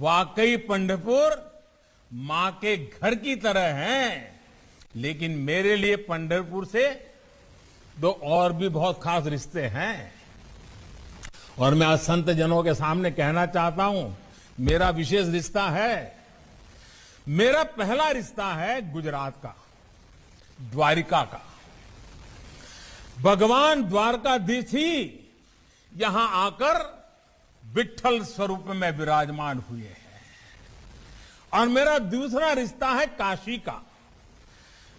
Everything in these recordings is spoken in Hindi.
वाकई पंढरपुर मां के घर की तरह है, लेकिन मेरे लिए पंढरपुर से दो और भी बहुत खास रिश्ते हैं। और मैं आज संत जनों के सामने कहना चाहता हूं, मेरा विशेष रिश्ता है। मेरा पहला रिश्ता है गुजरात का, द्वारिका का। भगवान द्वारकाधीश ही यहां आकर विट्ठल स्वरूप में विराजमान हुए हैं। और मेरा दूसरा रिश्ता है काशी का।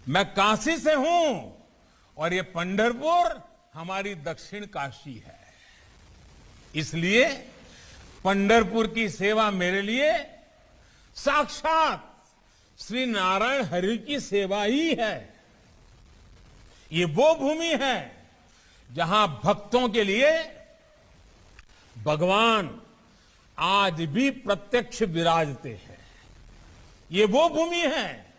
मैं काशी से हूं और ये पंढरपुर हमारी दक्षिण काशी है। इसलिए पंढरपुर की सेवा मेरे लिए साक्षात श्री नारायण हरि की सेवा ही है। ये वो भूमि है जहां भक्तों के लिए भगवान आज भी प्रत्यक्ष विराजते हैं। ये वो भूमि है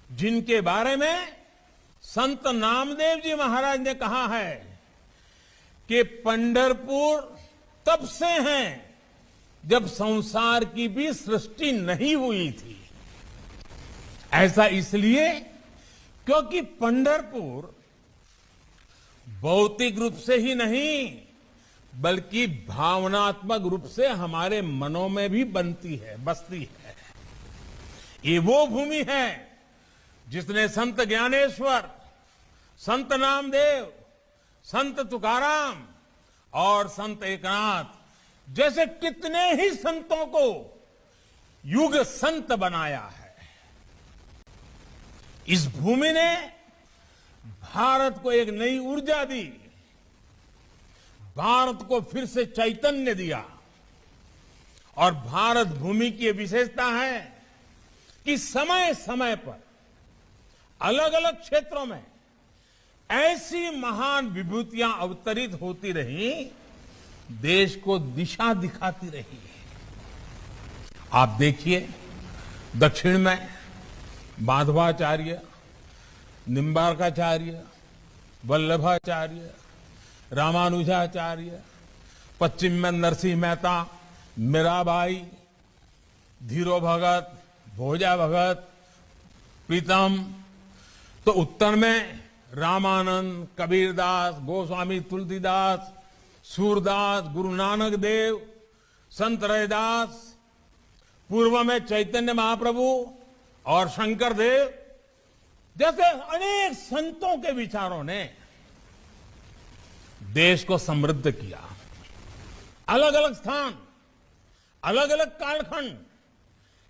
जिनके बारे में संत नामदेव जी महाराज ने कहा है कि पंढरपुर तब से हैं जब संसार की भी सृष्टि नहीं हुई थी। ऐसा इसलिए क्योंकि पंढरपुर भौतिक रूप से ही नहीं बल्कि भावनात्मक रूप से हमारे मनों में भी बसती है। ये वो भूमि है जिसने संत ज्ञानेश्वर, संत नामदेव, संत तुकाराम और संत एकनाथ जैसे कितने ही संतों को युग संत बनाया है। इस भूमि ने भारत को एक नई ऊर्जा दी, भारत को फिर से चैतन्य दिया। और भारत भूमि की विशेषता है कि समय समय पर अलग अलग क्षेत्रों में ऐसी महान विभूतियां अवतरित होती रही, देश को दिशा दिखाती रही। आप देखिए, दक्षिण में माधवाचार्य, निम्बार्काचार्य, वल्लभाचार्य, रामानुजाचार्य, पश्चिम में नरसिंह मेहता, मीराबाई, धीरो भगत, भोजा भगत, प्रीतम। तो उत्तर में रामानंद, कबीरदास, गोस्वामी तुलसीदास, सूरदास, गुरु नानक देव, संत रैदास। पूर्व में चैतन्य महाप्रभु और शंकर देव जैसे अनेक संतों के विचारों ने देश को समृद्ध किया। अलग अलग स्थान, अलग अलग कालखंड,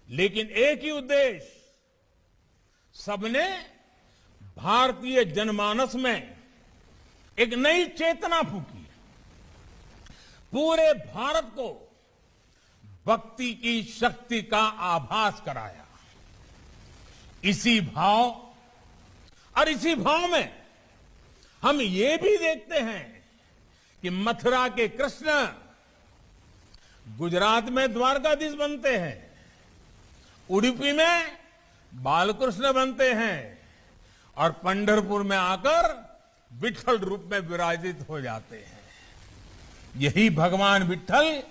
लेकिन एक ही उद्देश्य, सबने भारतीय जनमानस में एक नई चेतना फूकी, पूरे भारत को भक्ति की शक्ति का आभास कराया। इसी भाव और इसी भाव में हम ये भी देखते हैं कि मथुरा के कृष्ण गुजरात में द्वारकाधीश बनते हैं, उडुपी में बालकृष्ण बनते हैं और पंढरपुर में आकर विट्ठल रूप में विराजित हो जाते हैं। यही भगवान विट्ठल